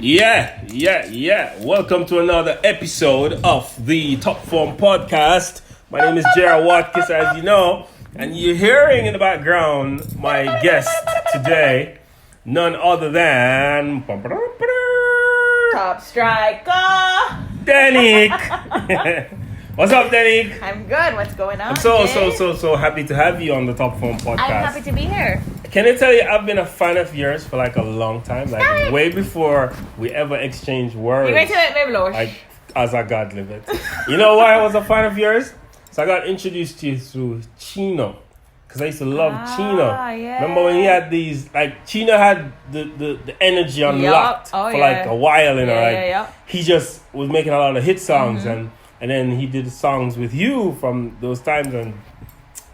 Yeah. Welcome to another episode of the Top Form Podcast. My name is Gerald Watkins, as you know, and you're hearing in the background my guest today, none other than Top striker Denyque. What's up, Denyque? I'm good. What's going on? I'm so happy to have you on the Top Form Podcast. I'm happy to be here. Can I tell you, I've been a fan of yours for like a long time, like way before we ever exchanged words. You ready to let me blush? Like, as a God live it. You know why I was a fan of yours? So I got introduced to you through Chino. Because I used to love Chino. Yeah. Remember when he had these, like, Chino had the energy unlocked for like a while, you know, he just was making a lot of hit songs, and then he did songs with you from those times, and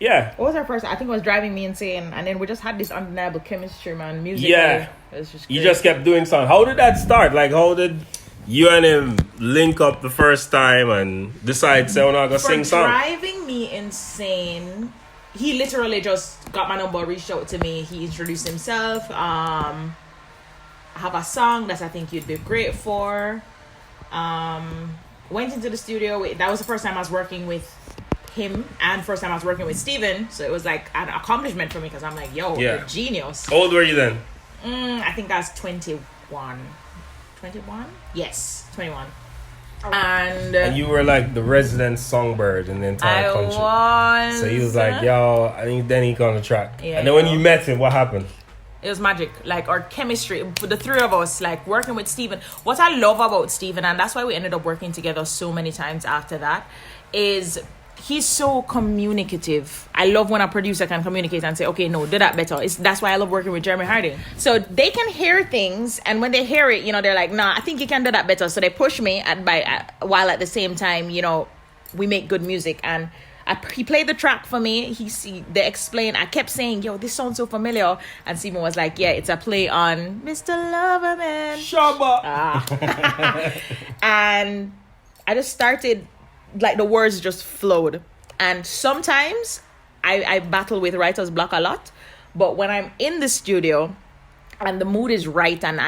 yeah. What was our first? I think it was Driving Me Insane, and then we just had this undeniable chemistry, man. Music. Yeah. It was just you just kept doing songs. How did that start? Like, how did you and him link up the first time and decide, say, we're not going to sing songs? Driving Me Insane, he literally just got my number, reached out to me. He introduced himself. I have a song that I think you'd be great for. Went into the studio. That was the first time I was working with him and first time I was working with Steven. So it was like an accomplishment for me because I'm like, yo, you're genius. How old were you then? I think I was 21. 21? Yes, 21. And you were like the resident songbird in the entire country. Was. So he was like, yo, I think Denyque on the track. Yeah, and then when you met him, what happened? It was magic, like our chemistry, the three of us, like working with Steven. What I love about Steven, and that's why we ended up working together so many times after that, is he's so communicative. I love when a producer can communicate and say, okay, no, do that better. That's why I love working with Jeremy Harding. So they can hear things, and when they hear it, you know, they're like, nah, I think you can do that better. So they push me while at the same time, you know, we make good music. And he played the track for me. They explained. I kept saying, yo, this sounds so familiar. And Steven was like, yeah, it's a play on Mr. Loverman. Shabba. And I just started, like the words just flowed. And sometimes I battle with writer's block a lot. But when I'm in the studio and the mood is right and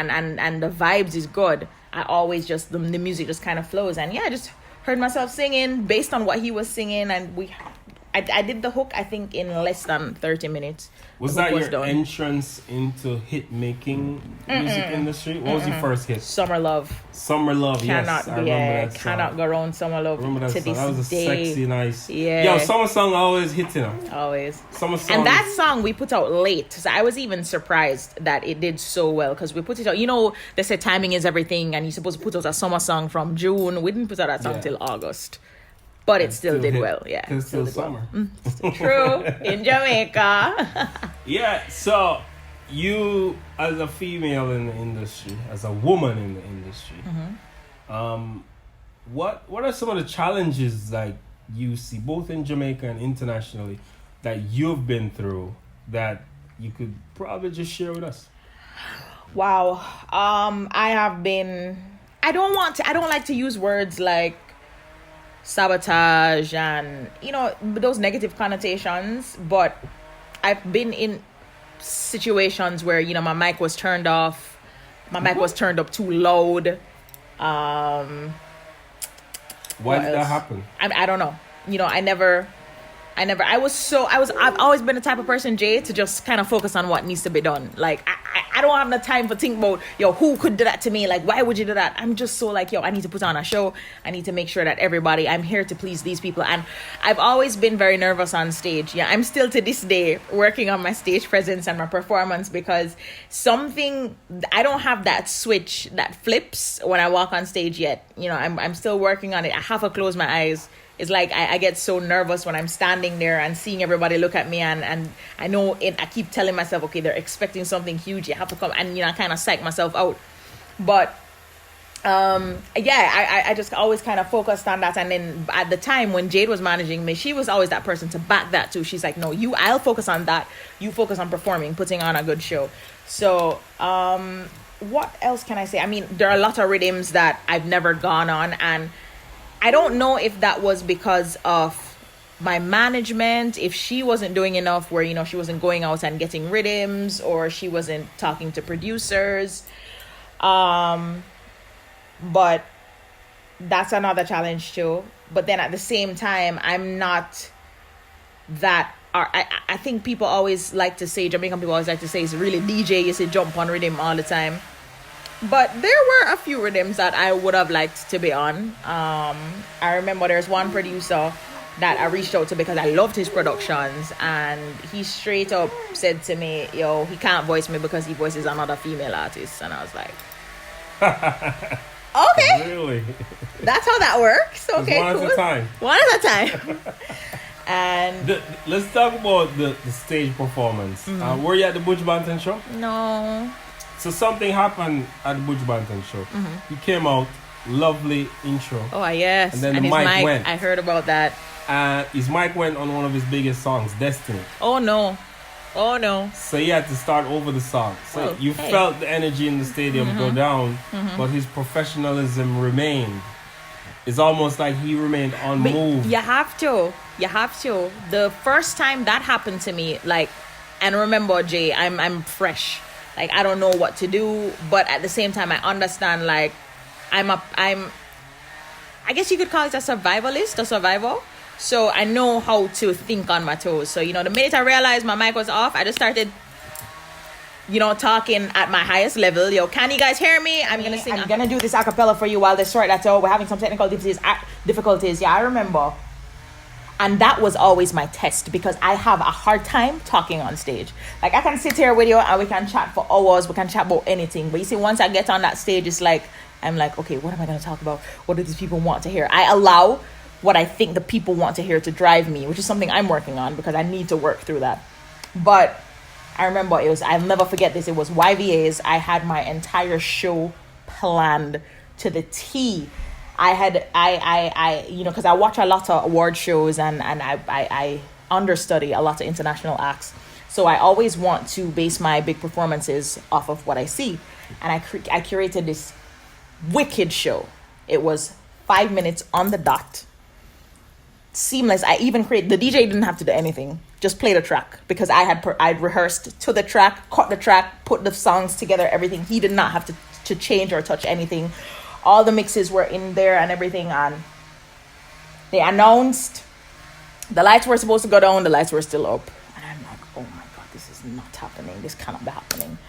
the vibes is good, I always just, the music just kind of flows. And yeah, I just heard myself singing based on what he was singing, and I did the hook, I think, in less than 30 minutes. Was that your entrance into hit making music industry? What was your first hit? Summer Love, yes. I remember that song. Cannot go wrong, Summer Love. Remember that song? That was a sexy, nice. Yeah. Yo, summer song always hits, you know. Always. Summer song. And that song we put out late. So I was even surprised that it did so well because we put it out. You know, they said timing is everything, and you're supposed to put out a summer song from June. We didn't put out that song till August. But it still did well, yeah. It's still summer. Well. True, in Jamaica. Yeah, so you, as a female in the industry, as a woman in the industry, what are some of the challenges like you see, both in Jamaica and internationally, that you've been through that you could probably just share with us? Wow. I don't like to use words like sabotage and, you know, those negative connotations, but I've been in situations where, you know, my mic was turned off, my mic was turned up too loud. Why did that happen? I don't know. You know, I've always been the type of person, Jay, to just kind of focus on what needs to be done. Like, I don't have the time for think about, yo, who could do that to me? Like, why would you do that? I'm just so like, yo, I need to put on a show. I need to make sure that I'm here to please these people. And I've always been very nervous on stage. Yeah, I'm still to this day working on my stage presence and my performance because I don't have that switch that flips when I walk on stage yet. You know, I'm still working on it. I have to close my eyes. It's like I get so nervous when I'm standing there and seeing everybody look at me, and I know I keep telling myself, okay, they're expecting something huge, you have to come, and, you know, I kind of psych myself out. But I just always kind of focused on that. And then at the time when Jade was managing me, she was always that person to back that too. She's like, no, I'll focus on that, you focus on performing, putting on a good show. So what else can I say? I mean, there are a lot of rhythms that I've never gone on, and I don't know if that was because of my management, if she wasn't doing enough where, you know, she wasn't going out and getting rhythms, or she wasn't talking to producers. But that's another challenge too. But then at the same time, I'm not that. I think people always like to say, Jamaican people always like to say, it's really DJ, you say jump on rhythm all the time. But there were a few rhythms that I would have liked to be on. I remember there's one producer that I reached out to because I loved his productions, and he straight up said to me, yo, he can't voice me because he voices another female artist. And I was like, okay. Really? That's how that works. Okay, one cool. at a time. One at a time. And let's talk about the stage performance. Were you at the Butch Banton show? no. So something happened at the Butch Banton show. He came out, lovely intro. Oh, yes. And then the his mic went. I heard about that. His mic went on one of his biggest songs, Destiny. Oh, no. Oh, no. So he had to start over the song. So Oh, you hey. felt the energy in the stadium go down, but his professionalism remained. It's almost like he remained unmoved. You have to. You have to. The first time that happened to me, like, and remember, Jay, I'm fresh. Like, I don't know what to do, but at the same time, I understand, like, I guess you could call it a survival. So I know how to think on my toes. So, the minute I realized my mic was off, I just started, talking at my highest level. Yo, can you guys hear me? I'm going to sing. I'm going to do this a cappella for you while they sort that out. We're having some technical difficulties. Yeah, I remember. And that was always my test, because I have a hard time talking on stage. Like, I can sit here with you and we can chat for hours. We can chat about anything. But you see, once I get on that stage, it's like, I'm like, okay, what am I going to talk about? What do these people want to hear? I allow what I think the people want to hear to drive me, which is something I'm working on because I need to work through that. But I remember I'll never forget this. It was YVA's. I had my entire show planned to the T. Because I watch a lot of award shows and I understudy a lot of international acts. So I always want to base my big performances off of what I see. And I curated this wicked show. It was 5 minutes on the dot. Seamless. I even the DJ didn't have to do anything. Just play the track, because I'd rehearsed to the track, cut the track, put the songs together, everything. He did not have to change or touch anything. All the mixes were in there and everything. And they announced the lights were supposed to go down. The lights were still up. And I'm like, oh my God, this is not happening. This cannot be happening.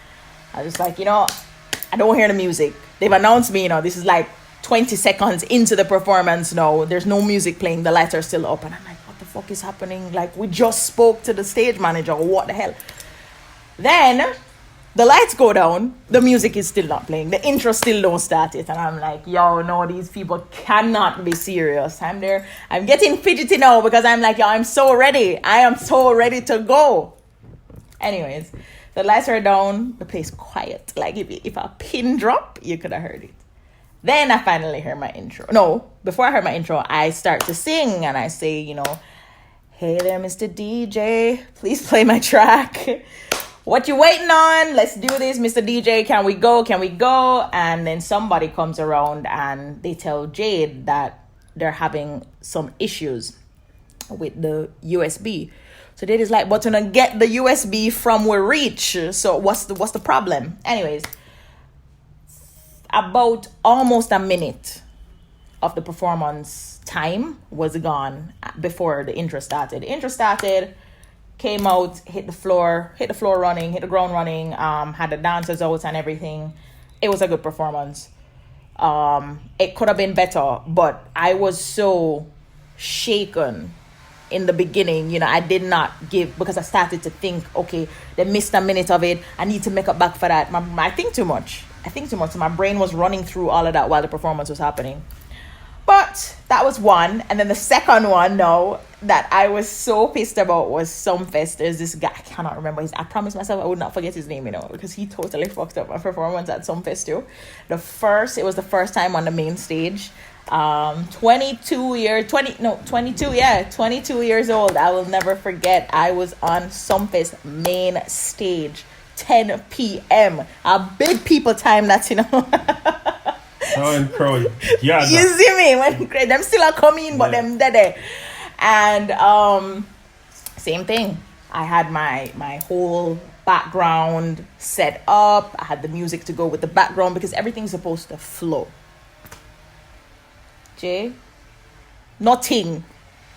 I was like, I don't hear the music. They've announced me, this is like 20 seconds into the performance now. There's no music playing. The lights are still up. And I'm like, what the fuck is happening? Like, we just spoke to the stage manager. What the hell? Then the lights go down. The music is still not playing. The intro still don't start it. And I'm like, yo, no, these people cannot be serious. I'm there. I'm getting fidgety now because I'm like, yo, I'm so ready. I am so ready to go. Anyways, the lights are down. The place quiet. Like, if a pin drop, you could have heard it. Then I finally hear my intro. No, before I heard my intro, I start to sing and I say, hey there, Mr. DJ, please play my track. What you waiting on? Let's do this, Mr. DJ. Can we go? And then somebody comes around and they tell Jade that they're having some issues with the USB. So Jade is like, but to get the USB from where reach. So what's the problem? Anyways, about almost a minute of the performance time was gone before the intro started. The intro started, came out, hit the floor running, hit the ground running, had the dancers out and everything. It was a good performance. It could have been better, but I was so shaken in the beginning. I did not give, because I started to think, okay, they missed a minute of it. I need to make up back for that. I think too much. So my brain was running through all of that while the performance was happening. But that was one. And then the second one, that I was so pissed about was Sumfest. There's this guy, I cannot remember I promised myself I would not forget his name, because he totally fucked up my performance at Sumfest too. It was the first time on the main stage. 22 years old. I will never forget. I was on Sumfest main stage, 10 p.m. A big people time, that's Oh, and crowd. Yeah. You see me? When them still are coming, but them dead. And same thing. I had my whole background set up. I had the music to go with the background because everything's supposed to flow. Jay? Nothing.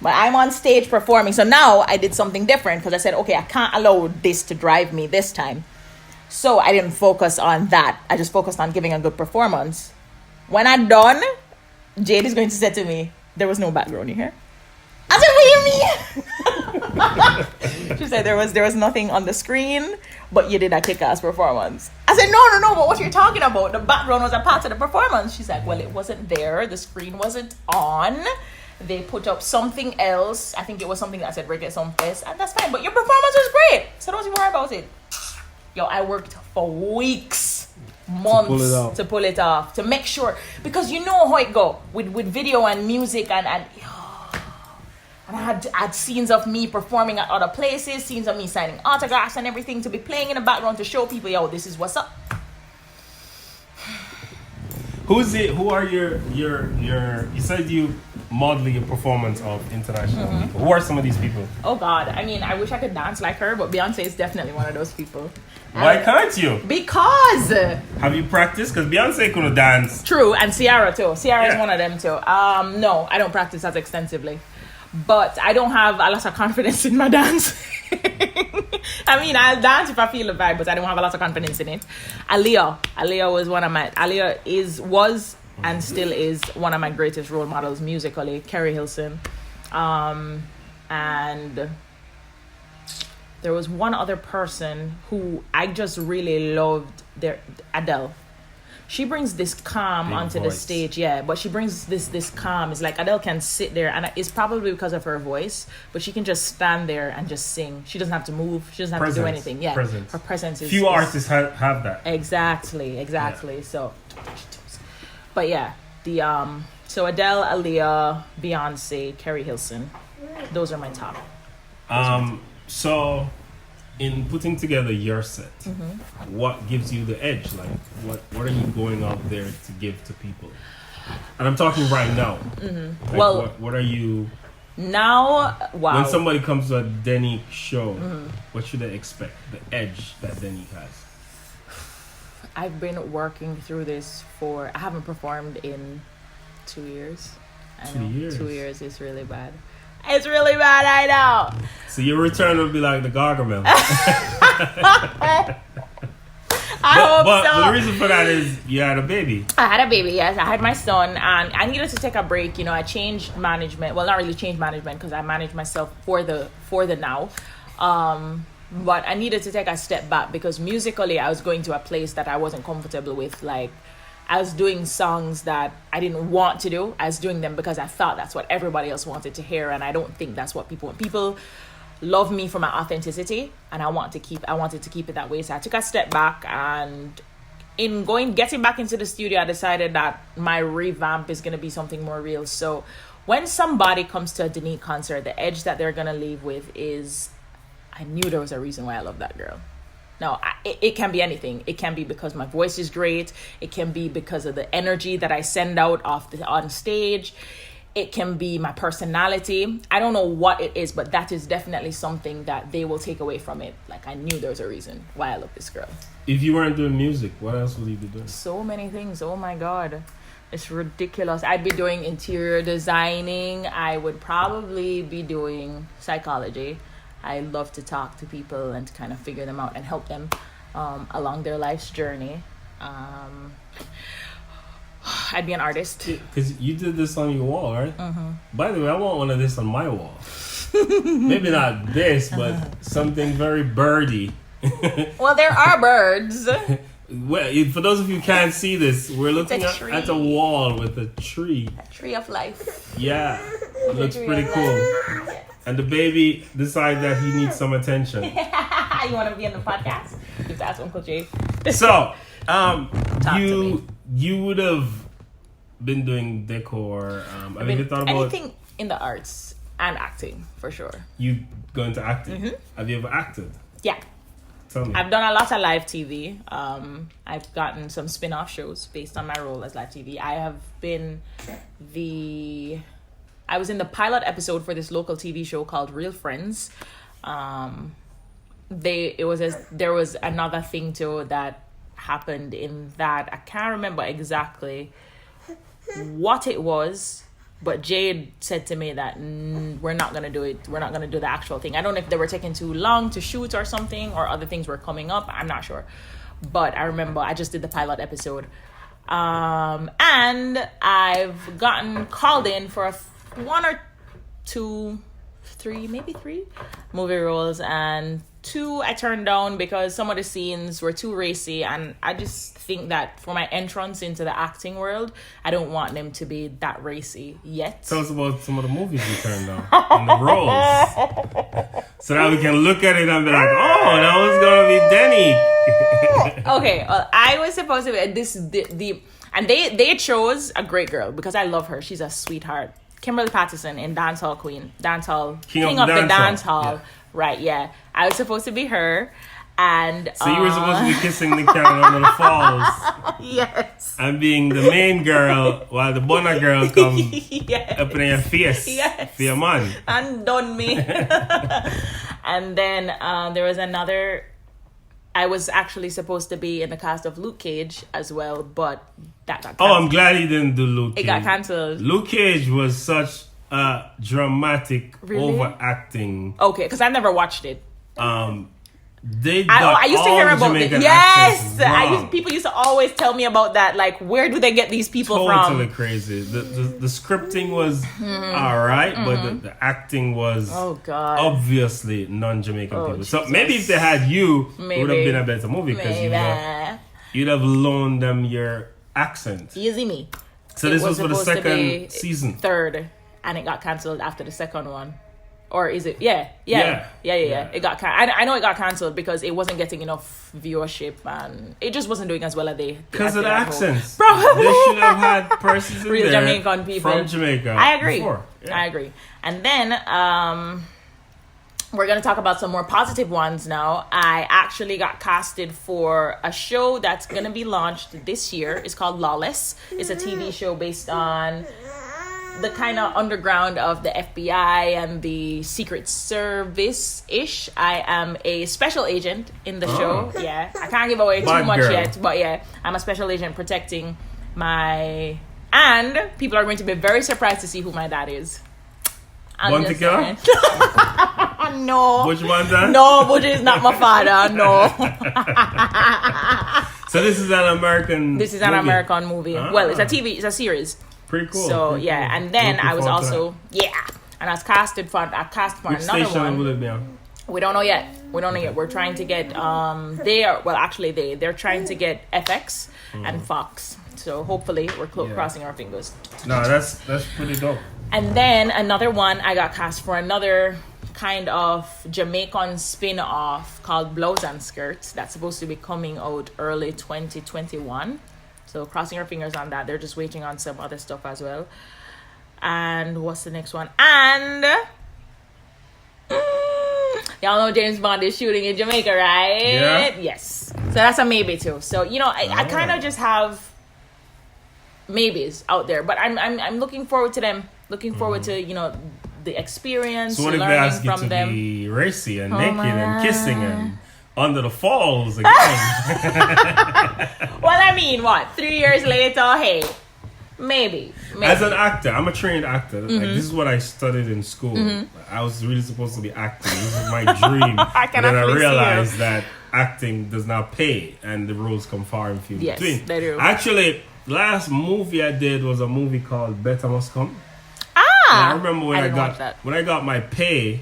But I'm on stage performing. So now I did something different because I said, okay, I can't allow this to drive me this time. So I didn't focus on that. I just focused on giving a good performance. When I'm done, Jade is going to say to me, there was no background in here. I said, what do you mean? She said there was nothing on the screen, but you did a kick-ass performance. I said, no, but what you're talking about, the background was a part of the performance. She's like, well, it wasn't there. The screen wasn't on. They put up something else. I think it was something that said reggae some face, and that's fine. But your performance was great, so don't you worry about it. Yo, I worked for weeks, months to pull it off, to make sure, because you know how it go with video and music and I had scenes of me performing at other places, scenes of me signing autographs and everything to be playing in the background to show people, yo, this is what's up. Who are your you said you model your performance of international people. Who are some of these people? Oh God, I mean, I wish I could dance like her, but Beyonce is definitely one of those people. Why can't you? Because have you practiced? Because Beyonce couldn't dance. True, and Ciara too. Ciara is one of them too. No, I don't practice as extensively, but I don't have a lot of confidence in my dance. I mean, I'll dance if I feel the vibe, but I don't have a lot of confidence in it. Aaliyah was and still is one of my greatest role models musically. Carrie Hilson, and there was one other person who I just really loved. Adele. She brings this calm onto the stage, but she brings this calm. It's like Adele can sit there, and it's probably because of her voice, but she can just stand there and just sing. She doesn't have to move. She doesn't have to do anything. Yeah, her presence is... Few artists have that. Exactly. Yeah. So, but yeah, so Adele, Aaliyah, Beyonce, Carrie Hilson, those are my top. So... in putting together your set, what gives you the edge? Like, what are you going out there to give to people? And I'm talking right now. Like, well, what are you... Now, wow. When somebody comes to a Denyque show, what should they expect? The edge that Denyque has. I've been working through this I haven't performed in 2 years. I know 2 years. 2 years is really bad. It's really bad, I know. So your return will be like the Gargamel. I hope so. But the reason for that is you had a baby. I had a baby, yes. I had my son, and I needed to take a break. You know, I changed management. Well, not really changed management because I manage myself for the now. But I needed to take a step back because musically I was going to a place that I wasn't comfortable with. Like, I was doing songs that I didn't want to do. I was doing them because I thought that's what everybody else wanted to hear, and I don't think that's what people want. People love me for my authenticity, and I wanted to keep it that way. So I took a step back, and in getting back into the studio, I decided that my revamp is going to be something more real. So when somebody comes to a Denyque concert, the edge that they're going to leave with is, I knew there was a reason why I love that girl. No, it can be anything. It can be because my voice is great. It can be because of the energy that I send out on stage. It can be my personality. I don't know what it is, but that is definitely something that they will take away from it. Like, I knew there was a reason why I love this girl. If you weren't doing music, what else would you be doing? So many things. Oh my God. It's ridiculous. I'd be doing interior designing. I would probably be doing psychology. I love to talk to people and to kind of figure them out and help them along their life's journey. I'd be an artist. Because you did this on your wall, right? By the way, I want one of this on my wall. Maybe not this, but something very birdy. Well, there are birds. Well, for those of you who can't see this, we're looking at a wall with a tree. A tree of life. Yeah, it looks pretty cool. And the baby decided that he needs some attention. You want to be on the podcast? Just ask Uncle Jay. So, you would have been doing decor. Have you thought about anything in the arts and acting for sure? You go into acting? Have you ever acted? Yeah. Tell me. I've done a lot of live TV. I've gotten some spin-off shows based on my role as live TV. I was in the pilot episode for this local TV show called Real Friends. there was another thing too that happened in that. I can't remember exactly what it was, but Jade said to me that we're not gonna do it. We're not gonna do the actual thing. I don't know if they were taking too long to shoot or something, or other things were coming up. I'm not sure, but I remember I just did the pilot episode, and I've gotten called in for one or two, maybe three movie roles, and 2 I turned down because some of the scenes were too racy, and I just think that for my entrance into the acting world, I don't want them to be that racy yet. Tell us about some of the movies you turned down and the roles, so that we can look at it and be like, oh, that was gonna be Denyque. Okay, well, I was supposed to be and they chose a great girl because I love her. She's a sweetheart. Kimberly Patterson in Dancehall Queen, King of the Dancehall. Yeah. Right, yeah. I was supposed to be her, and so you were supposed to be kissing the camera under the falls. Yes. And being the main girl while the Bonner girl comes yes. up in your face. Yes. For your man. And done me. And then there was another. I was actually supposed to be in the cast of Luke Cage as well, but that got canceled. Oh, I'm glad he didn't do Luke Cage. It got cancelled. Luke Cage was such a dramatic overacting. Okay, because I never watched it. I used to hear about Jamaican it. Yes, wow. people used to always tell me about that. Like, where do they get these people from? Totally crazy. The scripting was all right, but the acting was obviously non-Jamaican people. So maybe if they had you, it would have been a better movie because you'd have loaned them your accent. Easy me. So this was for the second season. Third, and it got cancelled after the second one. Or is it? Yeah. It got I know it got cancelled because it wasn't getting enough viewership and it just wasn't doing as well as they. Because of the accents. Probably. They should have had persons in real there Jamaican people from Jamaica. I agree. Yeah. I agree. And then we're gonna talk about some more positive ones now. I actually got casted for a show that's gonna be launched this year. It's called Lawless. It's a TV show based on the kind of underground of the FBI and the Secret Service-ish. I am a special agent in the show. Yeah, I can't give away too much yet, but yeah, I'm a special agent protecting my... And people are going to be very surprised to see who my dad is. Bontica? No. Which one, Dan? No, Butch is not my father, no. So this is an American This is an American movie. Well, it's a series. Pretty cool. So pretty yeah, cool. And then I was also and I was cast for Which another station one. will it be on? We don't know yet. We're trying to get they're trying to get FX and Fox. So hopefully we're crossing our fingers. No, that's pretty dope. And then another one, I got cast for another kind of Jamaican spin-off called Blouse and Skirts that's supposed to be coming out early 2021. So crossing our fingers on that. They're just waiting on some other stuff as well. And what's the next one? And y'all know James Bond is shooting in Jamaica, right? Yeah. Yes. So that's a maybe too. So I kind of just have maybes out there, but I'm looking forward to them. Looking forward to the experience. So what if they learning ask you from to them. be racy and naked and kissing and under the falls again? Well, I mean, what? 3 years later, hey, maybe. As an actor, I'm a trained actor. Like, this is what I studied in school. I was really supposed to be acting. This is my dream. Then I realized that acting does not pay, and the roles come far and few Yes, between. they do. Actually, last movie I did was a movie called Better Must Come. And I remember when I got my pay,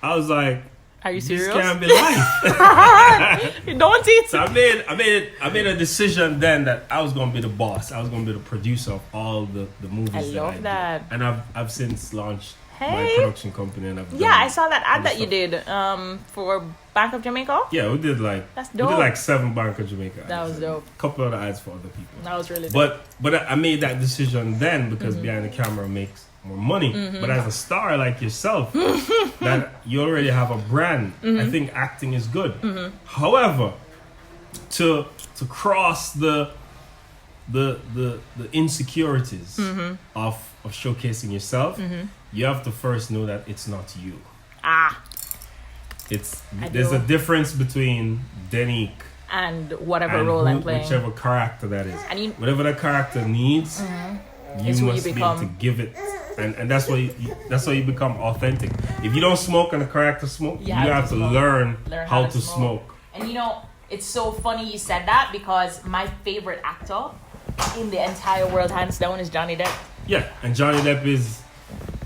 I was like, "Are you serious? This can't be life." Don't it? So I made a decision then that I was gonna be the boss. I was gonna be the producer of all the movies. I love that. And I've since launched my production company, and I saw that ad that you did for Bank of Jamaica. Yeah, we did like 7 Bank of Jamaica ads. That was dope. A couple of the ads for other people. That was really dope. But I made that decision then because behind the camera makes more money. But as a star like yourself, that you already have a brand. I think acting is good. However, to cross the insecurities of showcasing yourself, you have to first know that it's not you. There's a difference between Denyque and whatever role I'm playing, whichever character that is, and whatever that character needs, you must be able to give it, and that's why you become authentic. If you don't smoke and the character smoke, you have to learn how to smoke. And it's so funny you said that, because my favorite actor in the entire world, hands down, is Johnny Depp. Yeah, and Johnny Depp is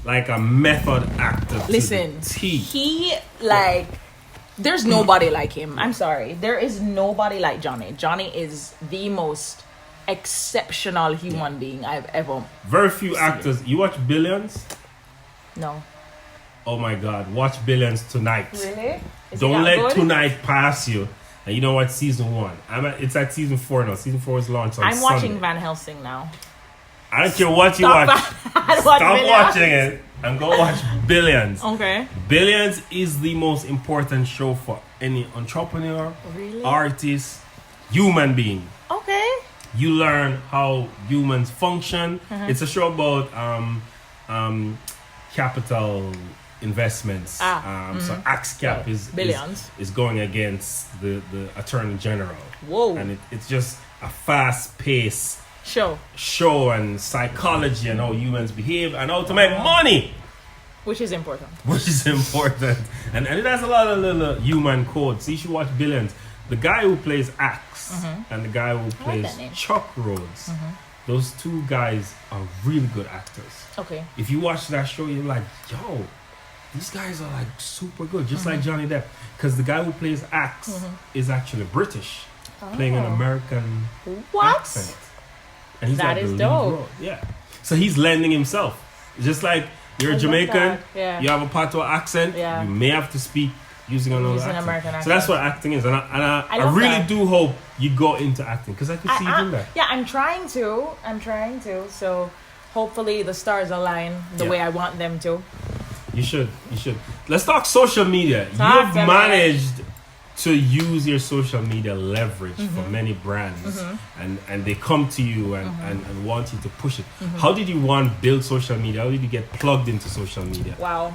like a method actor. Listen, there's nobody like him. I'm sorry. There is nobody like Johnny. Johnny is the most exceptional human being I've ever Very few seen. actors. You watch Billions? No. Oh my God, watch Billions tonight. Really? Don't let tonight pass you. And you know what? Season 1. it's at season 4 now. Season 4 is launched on I'm Sunday. watching Van Helsing now. I don't care what you watch. Stop watching it and go watch Billions. Okay. Billions is the most important show for any entrepreneur, artist, human being. Okay. You learn how humans function. It's a show about capital investments. So AXCAP is going against the Attorney General. Whoa. And it's just a fast-paced show and psychology and how humans behave and how to make money. Which is important. And it has a lot of little human codes. So you should watch Billions. The guy who plays Axe and the guy who plays Chuck Rhodes, those two guys are really good actors. Okay. If you watch that show, you're like, yo, these guys are like super good, just like Johnny Depp. Because the guy who plays Axe is actually British, playing an American accent. And he's that like is the lead dope. role. Yeah. So he's lending himself. Just like you're Jamaican, you have a patois accent, you may have to speak using another accent. American accent. So that's what acting is. And I really do hope you go into acting, because I could see you doing that. Yeah, I'm trying to. So hopefully the stars align the way I want them to. You should. Let's talk social media. You've managed to use your social media leverage for many brands, and they come to you and want you to push it. How did you build social media? How did you get plugged into social media? Wow.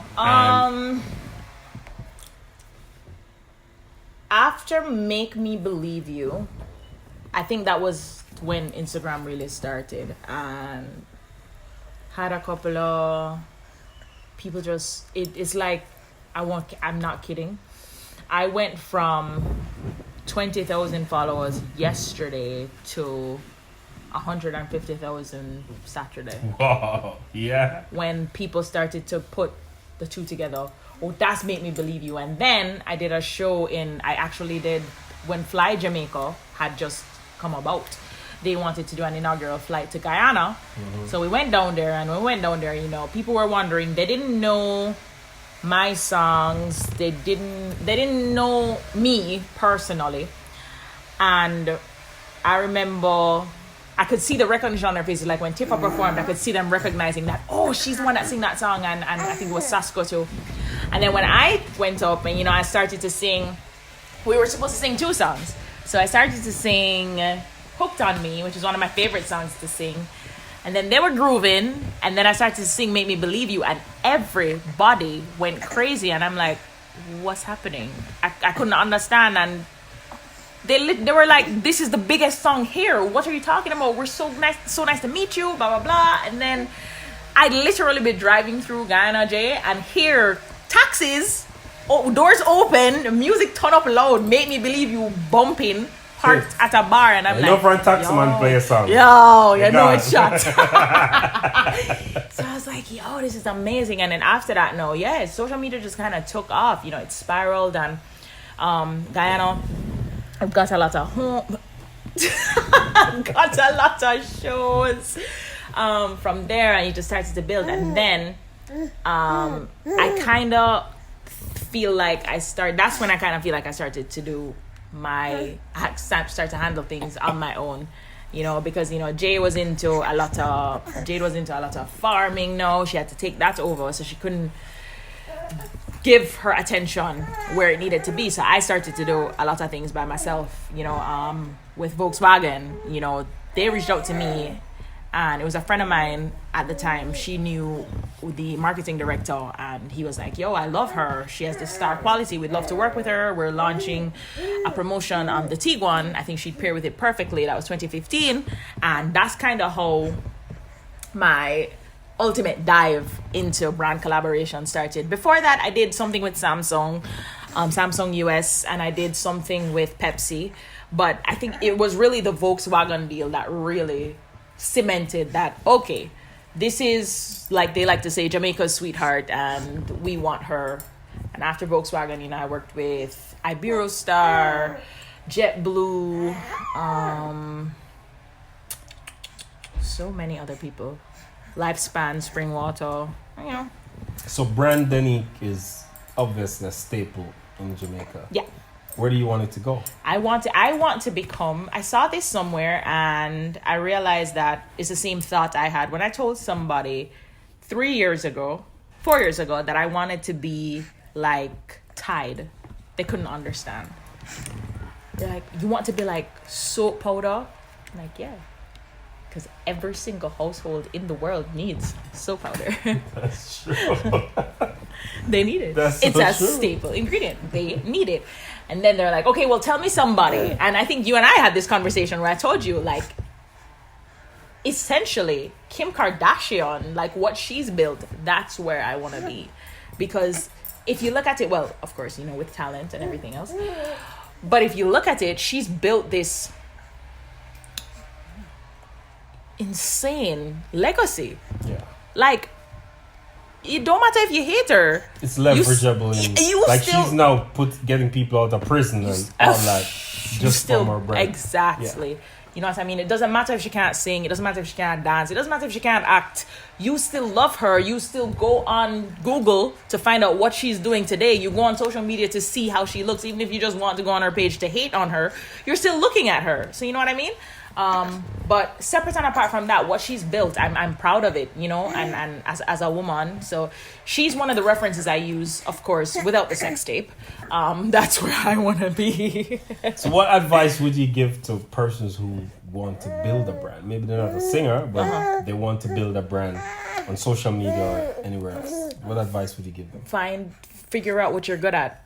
After Make Me Believe You, I think that was when Instagram really started, and had a couple of people it's like, I'm not kidding. I went from 20,000 followers yesterday to 150,000 Saturday. Wow. Yeah. When people started to put the two together. Oh, that's Make Me Believe You. And then I did a show when Fly Jamaica had just come about. They wanted to do an inaugural flight to Guyana. So we went down there, people were wondering. They didn't know my songs. They didn't know me personally. And I remember I could see the recognition on their faces. Like when Tifa performed, I could see them recognizing that, oh, she's the one that sang that song. And I think it was Sasko too. And then when I went up and, I started to sing, we were supposed to sing 2 songs. So I started to sing Hooked on Me, which is one of my favorite songs to sing. And then they were grooving. And then I started to sing Make Me Believe You. And everybody went crazy. And I'm like, what's happening? I couldn't understand. And they were like, this is the biggest song here. What are you talking about? We're so nice to meet you, blah, blah, blah. And then I'd literally be driving through Guyana, Jay, and hear taxis, doors open, music turn up loud, Make Me Believe You bumping, parked at a bar. And I'm like, for a taxi man play a song. Yo, you know it's shot. So I was like, yo, this is amazing. And then after that, social media just kind of took off. It spiraled, and Guyana, I've got a lot of shows from there, and it just started to build. And then I kind of feel like that's when I kind of feel like I started to do start to handle things on my own, because Jade was into a lot of farming now. She had to take that over, so she couldn't give her attention where it needed to be. So I started to do a lot of things by myself, with Volkswagen. They reached out to me And it was a friend of mine at the time. She knew the marketing director, and he was like, yo, I love her. She has this star quality. We'd love to work with her. We're launching a promotion on the Tiguan. I think she'd pair with it perfectly. That was 2015. And that's kind of how my ultimate dive into brand collaboration started. Before that, I did something with Samsung US, and I did something with Pepsi. But I think it was really the Volkswagen deal that really cemented that, okay, this is, like they like to say, Jamaica's sweetheart, and we want her. And after Volkswagen, you know, I worked with Iberostar, JetBlue, so many other people, Lifespan, Springwater, you know. So brand Denyque is obviously a staple in Jamaica. Yeah. Where do you want it to go? I want to become, I saw this somewhere and I realized that it's the same thought I had when I told somebody 4 years ago, that I wanted to be like Tide. They couldn't understand. They're like, you want to be like soap powder? I'm like, yeah. Because every single household in the world needs soap powder. That's true. They need it. It's a staple ingredient. They need it. And then they're like, okay, well, tell me somebody. And I think you and I had this conversation where I told you, like, essentially, Kim Kardashian, like what she's built, that's where I want to be. Because if you look at it, well, of course, you know, with talent and everything else. But if you look at it, she's built this insane legacy. Yeah. Like, it don't matter if you hate her. It's leverageable. She's now getting people out of prison and all that just from her brand. Exactly. Yeah. You know what I mean? It doesn't matter if she can't sing. It doesn't matter if she can't dance. It doesn't matter if she can't act. You still love her. You still go on Google to find out what she's doing today. You go on social media to see how she looks. Even if you just want to go on her page to hate on her, you're still looking at her. So you know what I mean? But separate and apart from that, what she's built, I'm proud of it, you know, and as a woman. So she's one of the references I use, of course, without the sex tape. That's where I want to be. So what advice would you give to persons who want to build a brand? Maybe they're not a singer, but they want to build a brand on social media or anywhere else. What advice would you give them? Figure out what you're good at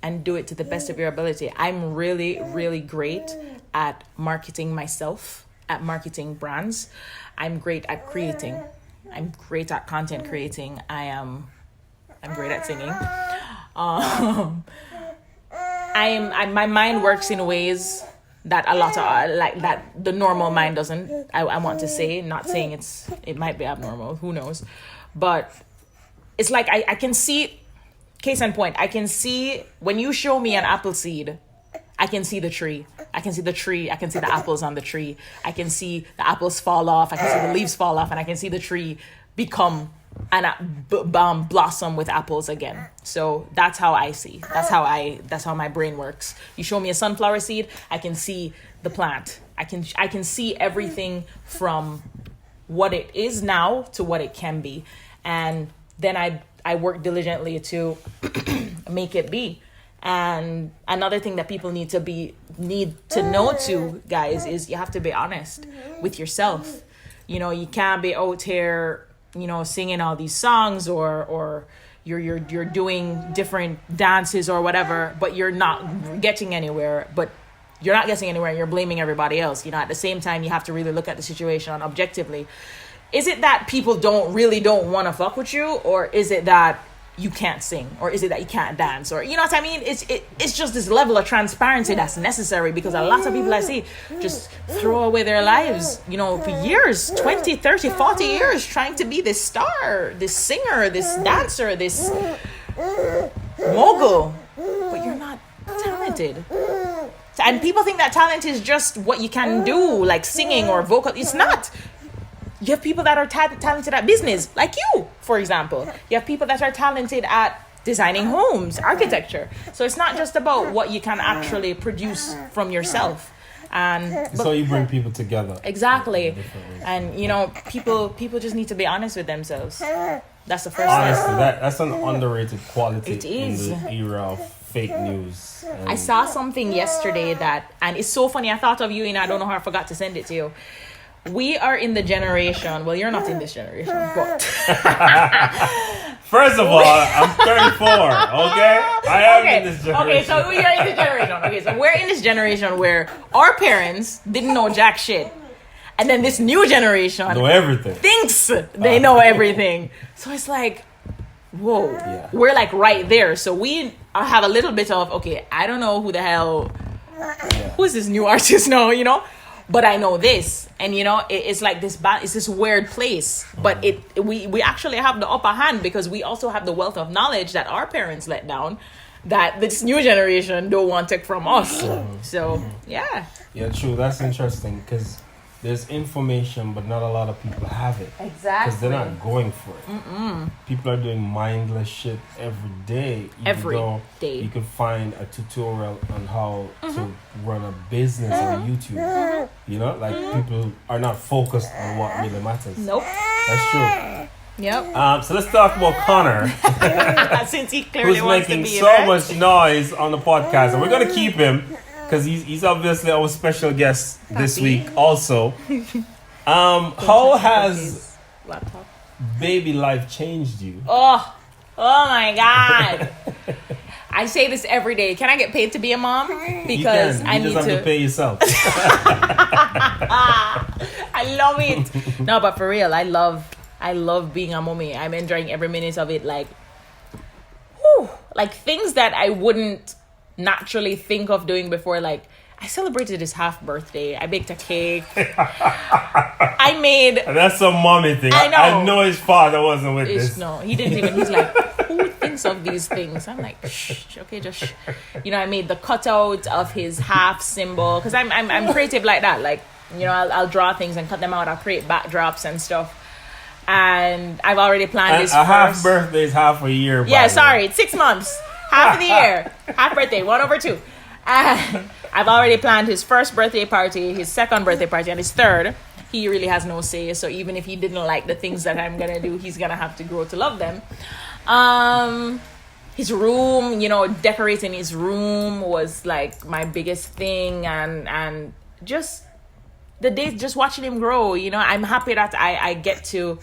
and do it to the best of your ability. I'm really, really great at marketing myself, at marketing brands. I'm great at creating. I'm great at content creating. I'm great at singing. My mind works in ways that a lot of like that the normal mind doesn't. I want to say, not saying it might be abnormal, who knows, but it's like I can see. Case in point, I can see when you show me an apple seed, I can see the tree. I can see the tree. I can see the apples on the tree. I can see the apples fall off. I can see the leaves fall off, and I can see the tree become and blossom with apples again. So that's how I see. That's how my brain works. You show me a sunflower seed, I can see the plant. I can see everything from what it is now to what it can be, and then I work diligently to make it be. And another thing that people need to know too, guys, is you have to be honest with yourself. You know, you can't be out here, you know, singing all these songs or you're doing different dances or whatever, but you're not getting anywhere. But you're not getting anywhere and you're blaming everybody else. You know, at the same time, you have to really look at the situation objectively. Is it that people don't want to fuck with you, or is it that you can't sing, or is it that you can't dance, or you know what I mean? It's just this level of transparency that's necessary, because a lot of people I see just throw away their lives, you know, for years, 20, 30, 40 years trying to be this star, this singer, this dancer, this mogul, but you're not talented. And people think that talent is just what you can do, like singing or vocal. It's not. You have people that are talented at business, like you, for example. You have people that are talented at designing homes, architecture. So it's not just about what you can actually produce from yourself. So you bring people together. Exactly. And, you know, people just need to be honest with themselves. That's the first Honestly, thing. that's an underrated quality It is. in the era of fake news. I saw something yesterday and it's so funny. I thought of you and I don't know how I forgot to send it to you. we are in the generation. Well, you're not in this generation, but First of all, I'm 34. Okay, I am in this generation. Okay, so we are in this generation. Okay, so we're in this generation where our parents didn't know jack shit, and then this new generation know everything. Thinks they know everything. So it's like, whoa, we're like right there. So we have a little bit of, okay, I don't know who the hell, who is this new artist now, you know? But I know this, and you know, it's like this. It's this weird place, but we actually have the upper hand because we also have the wealth of knowledge that our parents let down, that this new generation don't want to take from us. So yeah, true. That's interesting because there's information, but not a lot of people have it. Exactly. Because they're not going for it. People are doing mindless shit every day. Every day. You can find a tutorial on how to run a business on YouTube. You know, like people are not focused on what really matters. Nope. That's true. Yep. So let's talk about Connor. Since he clearly who's wants making to be so much noise on the podcast. And we're going to keep him. Because he's obviously our special guest this week also. How has baby life changed you? Oh my God. I say this every day. Can I get paid to be a mom? Because I need have to pay yourself. I love it. No, but for real, I love being a mommy. I'm enjoying every minute of it. Like things that I wouldn't naturally think of doing before. Like, I celebrated his half birthday. I baked a cake. I made... And that's some mommy thing. I know his father wasn't with this. No, he didn't even. He's like, who thinks of these things? I'm like, shh, okay, just shh. You know, I made the cutout of his half symbol. Because I'm creative like that. Like, you know, I'll draw things and cut them out. I'll create backdrops and stuff. And I've already planned this half birthday is half a year. Yeah, sorry. It's 6 months. Half of the year. Half birthday. 1/2. And I've already planned his first birthday party, his second birthday party, and his third. He really has no say. So even if he didn't like the things that I'm going to do, he's going to have to grow to love them. His room, you know, decorating his room was like my biggest thing. And just the days, just watching him grow, you know, I'm happy that I get to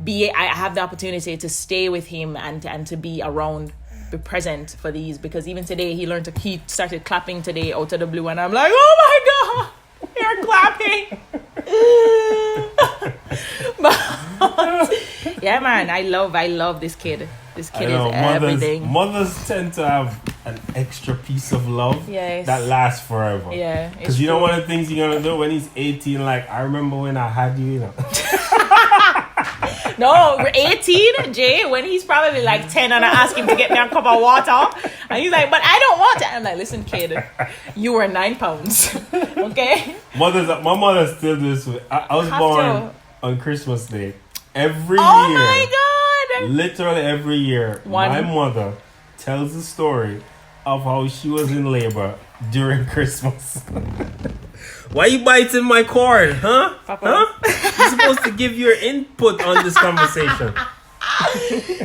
I have the opportunity to stay with him and to be around, be present for these, because even today he started clapping today out of the blue, and I'm like, oh my God, you're clapping. But yeah, man, I love this kid. This kid is everything. Mothers tend to have an extra piece of love that lasts forever. Yeah, because you know one of the things you're gonna do when he's 18, like, I remember when I had you, you know. No, 18, Jay, when he's probably like 10 and I ask him to get me a cup of water. And he's like, but I don't want it. I'm like, listen, kid, you were 9 pounds. Okay? My mother still does this. I was born on Christmas Day. Every year. Oh my God. Literally every year. My mother tells the story of how she was in labor during Christmas. Why you biting my cord, huh? Papa. Huh? You're supposed to give your input on this conversation.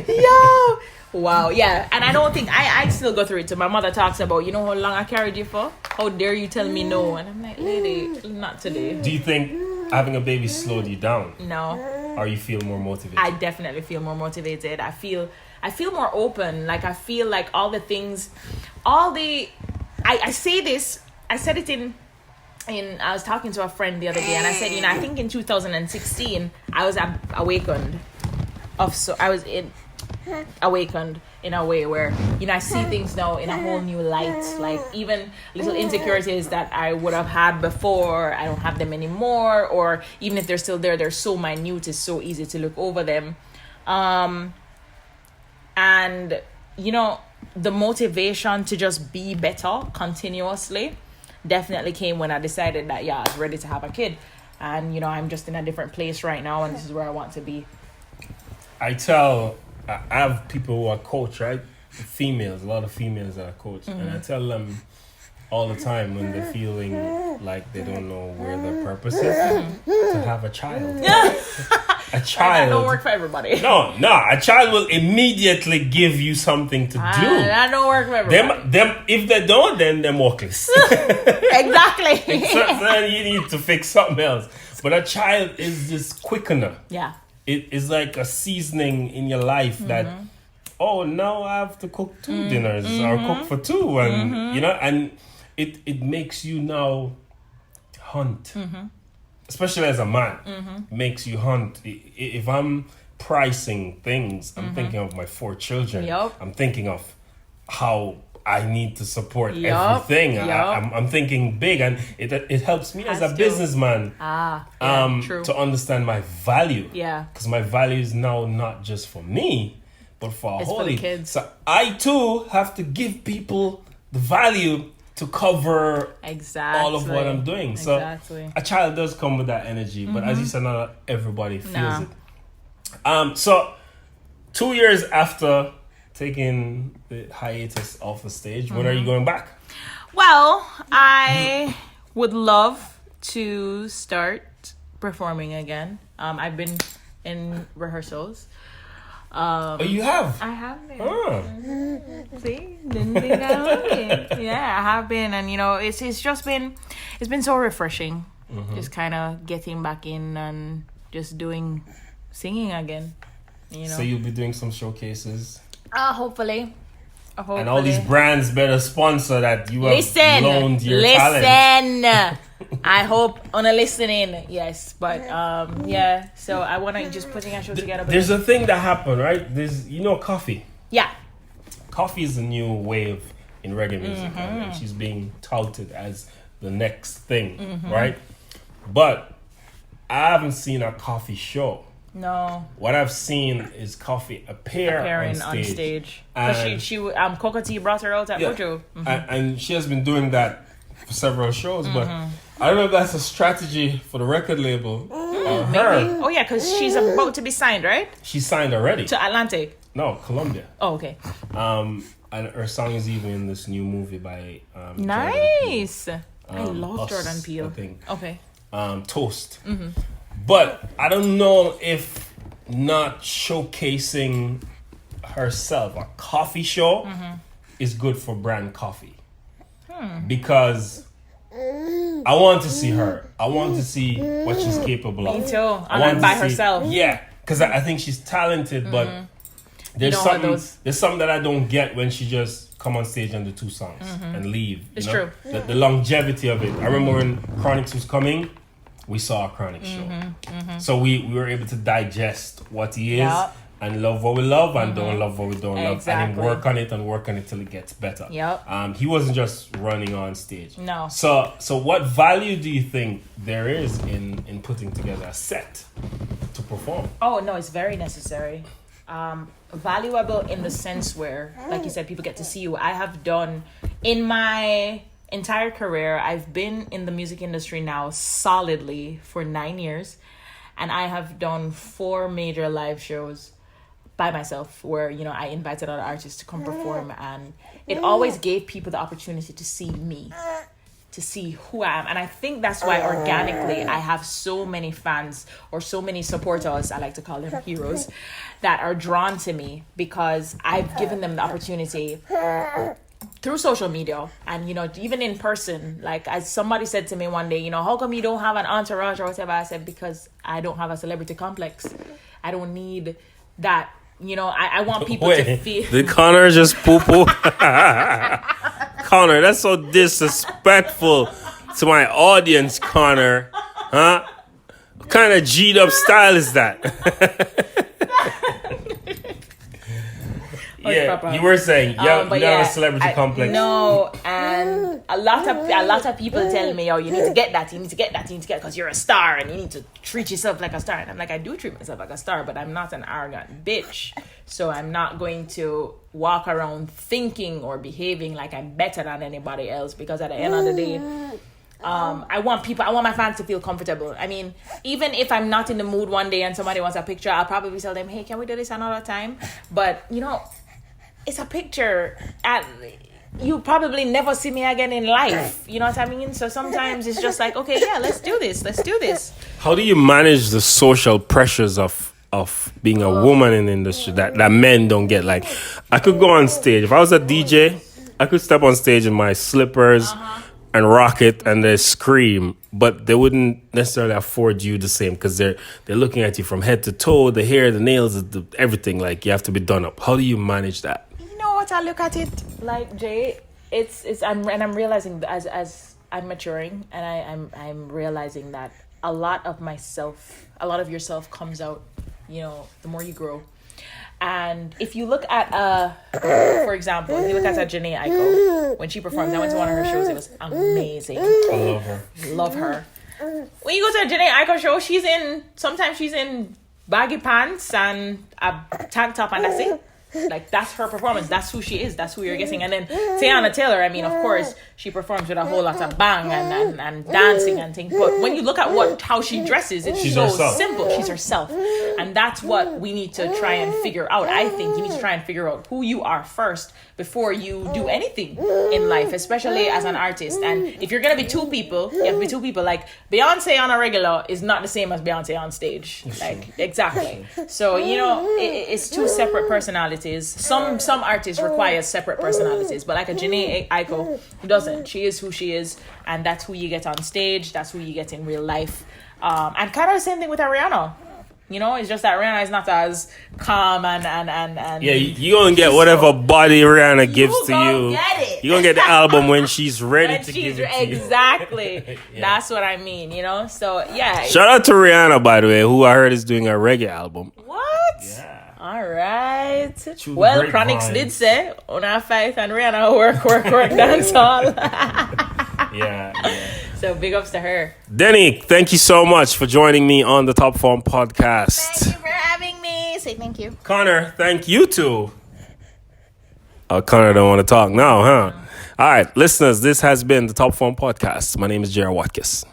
Yo. Wow, yeah. And I don't think, I still go through it too. My mother talks about, you know how long I carried you for? How dare you tell me no? And I'm like, lady, not today. Do you think having a baby slowed you down? No. Or you feel more motivated? I definitely feel more motivated. I feel more open. Like, I feel like all the things, I say this, I said it I was talking to a friend the other day, and I said, you know, I think in 2016 I was awakened awakened in a way where, you know, I see things now in a whole new light. Like, even little insecurities that I would have had before, I don't have them anymore. Or even if they're still there, they're so minute, it's so easy to look over them. And, you know, the motivation to just be better continuously definitely came when I decided that, I was ready to have a kid. And, you know, I'm just in a different place right now, and this is where I want to be. I have people who are coach, right? Females, a lot of females that are coach. And I tell them all the time when they're feeling like they don't know where their purpose is, to have a child. A child. That don't work for everybody. No. A child will immediately give you something to do. That don't work for everybody. Them, if they don't, then they're workless. Exactly. So then you need to fix something else. But a child is this quickener. Yeah. It is like a seasoning in your life that, oh, now I have to cook 2 dinners or cook for 2. And, you know, and it makes you now hunt. Especially as a man, makes you hunt. If I'm pricing things, I'm thinking of my 4 children. Yup. I'm thinking of how I need to support everything. I'm thinking big, and it helps me as a businessman true. to understand my value. Yeah. Because my value is now not just for me, but for It's for Holly. the kids. So I too have to give people the value to cover all of what I'm doing. So a child does come with that energy, but as you said, not everybody feels it. So 2 years after taking the hiatus off the stage, when are you going back? Well, I would love to start performing again. I've been in rehearsals. You have? I have been. See? Didn't think I would. Yeah, I have been. And, you know, it's been so refreshing. Just kind of getting back in and just singing again. You know? So you'll be doing some showcases? Hopefully. And all these brands better sponsor that you have loaned your talent. I hope on a listening, yes, but yeah. So I want to just putting a show together. There's a thing that happened, right? There's coffee. Yeah. Coffee is a new wave in reggae music, and she's being touted as the next thing, right? But I haven't seen a coffee show. No. What I've seen is Coffee appearing on stage. Because she Cocoa Tea brought her out at Mojo. And she has been doing that for several shows, but I don't know if that's a strategy for the record label or Maybe. her. Oh yeah, because she's about to be signed, right? She's signed already. To Atlantic. No, Columbia. Oh, okay. And her song is even in this new movie by nice. I love Jordan Peele. I think. Okay. Toast. But I don't know if not showcasing herself, a coffee show, is good for brand coffee. Because I want to see her. I want to see what she's capable of. Me too. And by herself. Yeah, because I think she's talented, but there's something that I don't get when she just come on stage and do 2 songs and leave. It's true. The longevity of it. I remember when Chronix was coming, we saw a Chronix show. So we were able to digest what he is and love what we love and don't love what we don't love. And then work on it till it gets better. Yep. He wasn't just running on stage. No. So what value do you think there is in putting together a set to perform? Oh, no, it's very necessary. Valuable in the sense where, like you said, people get to see you. I have done, in my entire career, I've been in the music industry now solidly for 9 years, and I have done 4 major live shows by myself where, you know, I invited other artists to come perform, and it always gave people the opportunity to see me, to see who I am. And I think that's why organically I have so many fans or so many supporters, I like to call them heroes, that are drawn to me because I've given them the opportunity through social media and, you know, even in person. Like, as somebody said to me one day, you know, how come you don't have an entourage or whatever? I said, because I don't have a celebrity complex. I don't need that. You know, I want people to feel. Did Connor just poo-poo? Connor, that's so disrespectful to my audience, Connor. Huh? What kind of G'd up style is that? Yeah, you were saying you have a celebrity complex. No, and a lot of people tell me, "Oh, you need to get that, because you're a star and you need to treat yourself like a star." And I'm like, I do treat myself like a star, but I'm not an arrogant bitch. So I'm not going to walk around thinking or behaving like I'm better than anybody else, because at the end of the day, I want my fans to feel comfortable. I mean, even if I'm not in the mood one day and somebody wants a picture, I'll probably tell them, hey, can we do this another time? But, you know, it's a picture. You probably never see me again in life. You know what I mean? So sometimes it's just like, okay, yeah, let's do this. How do you manage the social pressures of being a woman in the industry that men don't get? Like, I could go on stage. If I was a DJ, I could step on stage in my slippers and rock it and they scream, but they wouldn't necessarily afford you the same because they're looking at you from head to toe, the hair, the nails, everything. Like you have to be done up. How do you manage that? You know what? I look at it like, Jay. I'm realizing as I'm maturing and I'm realizing that a lot of yourself comes out, the more you grow. And if you look at for example, if you look at Denyque when she performs, I went to one of her shows, it was amazing. I love her. When you go to a Denyque show, sometimes she's in baggy pants and a tank top and that's it. Like that's her performance. That's who she is. That's who you're getting. And then Tiana Taylor, I mean, of course, she performs with a whole lot of bang and dancing and things. But when you look at how she dresses, it's simple. She's herself. And that's what we need to try and figure out. I think you need to try and figure out who you are first before you do anything in life, especially as an artist. And if you're gonna be two people, you have to be two people. Like Beyonce on a regular is not the same as Beyonce on stage. Like exactly. So it's two separate personalities. Some artists require separate personalities, but like a Denyque who doesn't. She is who she is, and that's who you get on stage. That's who you get in real life. And kind of the same thing with Ariana. It's just that Rihanna is not as calm and yeah, you gonna get whatever body Rihanna gives to you. You gonna get the album when she's ready to give it to you. Exactly. Yeah. That's what I mean, So yeah. Shout out to Rihanna, by the way, who I heard is doing a reggae album. What? Yeah. All right. Well, Chronix did say on our faith and Rihanna work dance hall. Yeah. So big ups to her. Denyque, thank you so much for joining me on the Top Form podcast. Thank you for having me. Say thank you. Connor, thank you too. Oh, Connor don't want to talk now, huh? All right, listeners, this has been the Top Form podcast. My name is Jared Watkins.